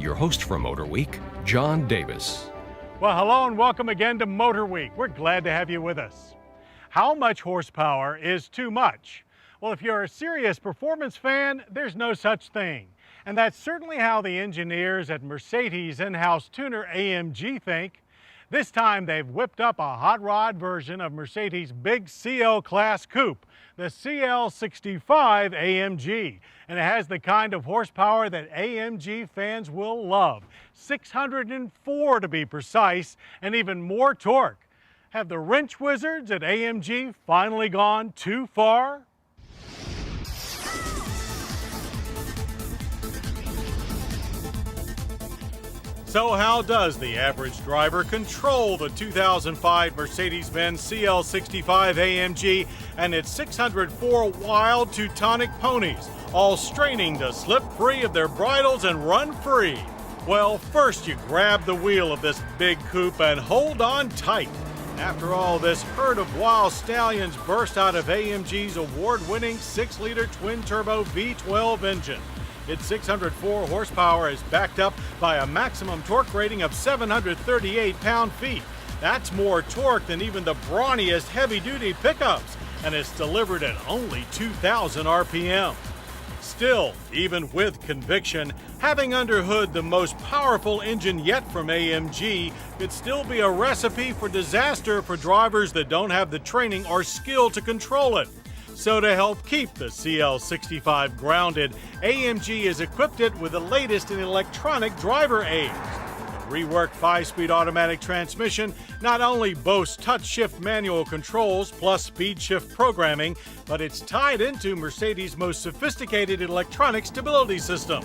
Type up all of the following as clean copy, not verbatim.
your host for Motorweek, John Davis. Well, hello and welcome again to Motorweek. We're glad to have you with us. How much horsepower is too much? Well, if you're a serious performance fan, there's no such thing. And that's certainly how the engineers at Mercedes in-house tuner AMG think. This time they've whipped up a hot rod version of Mercedes' big CL class coupe, the CL65 AMG. And it has the kind of horsepower that AMG fans will love. 604 to be precise, and even more torque. Have the wrench wizards at AMG finally gone too far? So how does the average driver control the 2005 Mercedes-Benz CL65 AMG and its 604 wild Teutonic ponies, all straining to slip free of their bridles and run free? Well, first you grab the wheel of this big coupe and hold on tight. After all, this herd of wild stallions burst out of AMG's award-winning 6-liter twin-turbo V12 engine. Its 604 horsepower is backed up by a maximum torque rating of 738 pound-feet. That's more torque than even the brawniest heavy-duty pickups, and it's delivered at only 2,000 RPM. Still, even with conviction, having under hood the most powerful engine yet from AMG could still be a recipe for disaster for drivers that don't have the training or skill to control it. So to help keep the CL65 grounded, AMG has equipped it with the latest in electronic driver aids. The reworked 5-speed automatic transmission not only boasts touch-shift manual controls plus speed-shift programming, but it's tied into Mercedes' most sophisticated electronic stability system,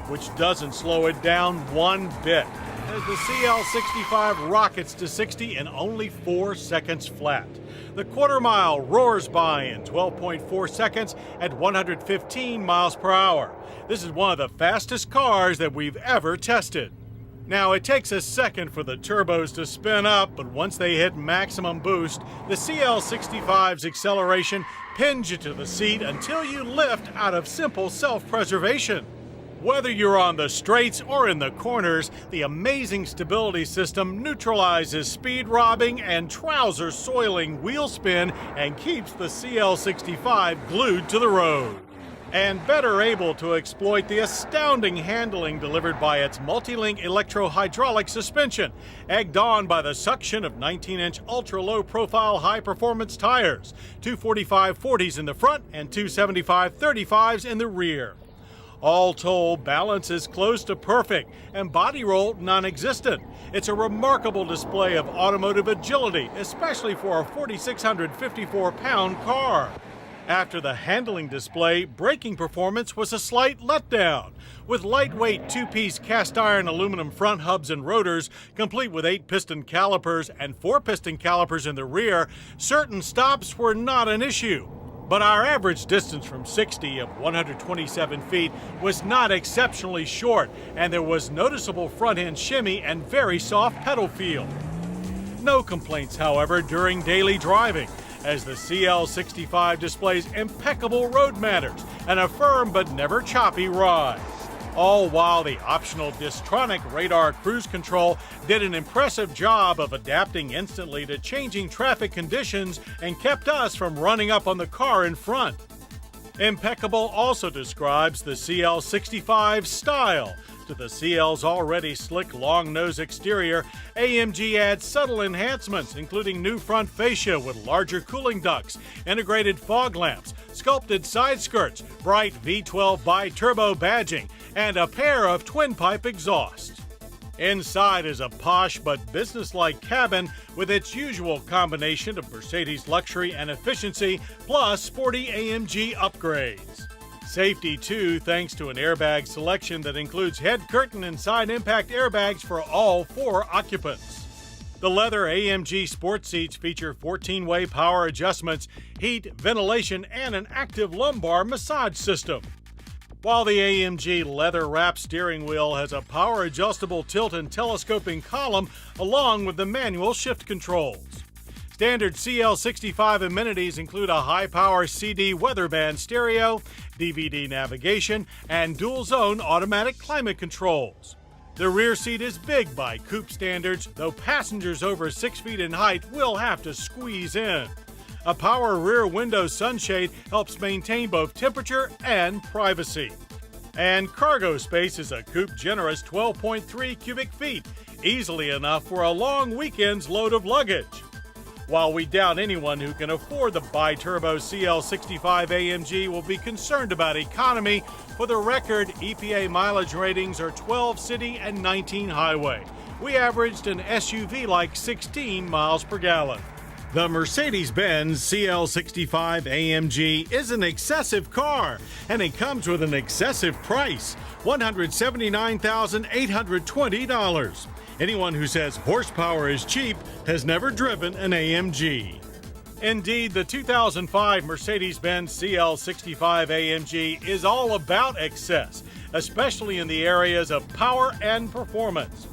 which doesn't slow it down one bit, as the CL65 rockets to 60 in only 4 seconds flat. The quarter mile roars by in 12.4 seconds at 115 miles per hour. This is one of the fastest cars that we've ever tested. Now, it takes a second for the turbos to spin up, but once they hit maximum boost, the CL65's acceleration pins you to the seat until you lift out of simple self-preservation. Whether you're on the straights or in the corners, the amazing stability system neutralizes speed robbing and trouser soiling wheel spin and keeps the CL65 glued to the road. And better able to exploit the astounding handling delivered by its multi-link electro-hydraulic suspension, egged on by the suction of 19-inch ultra-low profile high-performance tires, 245/40s in the front and 275/35s in the rear. All told, balance is close to perfect and body roll non-existent. It's a remarkable display of automotive agility, especially for a 4,654-pound car. After the handling display, braking performance was a slight letdown. With lightweight 2-piece cast iron aluminum front hubs and rotors, complete with 8-piston calipers and 4-piston calipers in the rear, certain stops were not an issue. But our average distance from 60 of 127 feet was not exceptionally short, and there was noticeable front-end shimmy and very soft pedal feel. No complaints, however, during daily driving, as the CL65 displays impeccable road manners and a firm but never choppy ride. All while the optional Distronic radar cruise control did an impressive job of adapting instantly to changing traffic conditions and kept us from running up on the car in front. Impeccable also describes the CL65's style. To the CL's already slick long nose exterior, AMG adds subtle enhancements, including new front fascia with larger cooling ducts, integrated fog lamps, sculpted side skirts, bright V12 bi-turbo badging, and a pair of twin-pipe exhausts. Inside is a posh but businesslike cabin with its usual combination of Mercedes luxury and efficiency, plus sporty AMG upgrades. Safety too, thanks to an airbag selection that includes head curtain and side impact airbags for all 4 occupants. The leather AMG sport seats feature 14-way power adjustments, heat, ventilation, and an active lumbar massage system. While the AMG leather-wrapped steering wheel has a power-adjustable tilt and telescoping column along with the manual shift controls. Standard CL65 amenities include a high-power CD weatherband stereo, DVD navigation, and dual-zone automatic climate controls. The rear seat is big by coupe standards, though passengers over 6 feet in height will have to squeeze in. A power rear window sunshade helps maintain both temperature and privacy. And cargo space is a coupe generous 12.3 cubic feet, easily enough for a long weekend's load of luggage. While we doubt anyone who can afford the bi-turbo CL65 AMG will be concerned about economy, for the record, EPA mileage ratings are 12 city and 19 highway. We averaged an SUV-like 16 miles per gallon. The Mercedes-Benz CL65 AMG is an excessive car, and it comes with an excessive price, $179,820. Anyone who says horsepower is cheap has never driven an AMG. Indeed, the 2005 Mercedes-Benz CL65 AMG is all about excess, especially in the areas of power and performance.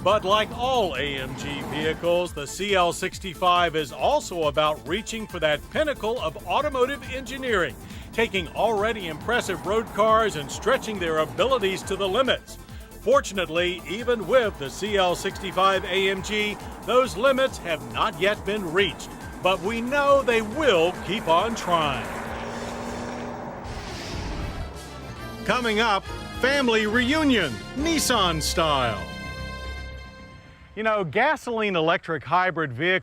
But like all AMG vehicles, the CL65 is also about reaching for that pinnacle of automotive engineering, taking already impressive road cars and stretching their abilities to the limits. Fortunately, even with the CL65 AMG, those limits have not yet been reached, but we know they will keep on trying. Coming up, family reunion, Nissan style. You know, gasoline-electric hybrid vehicles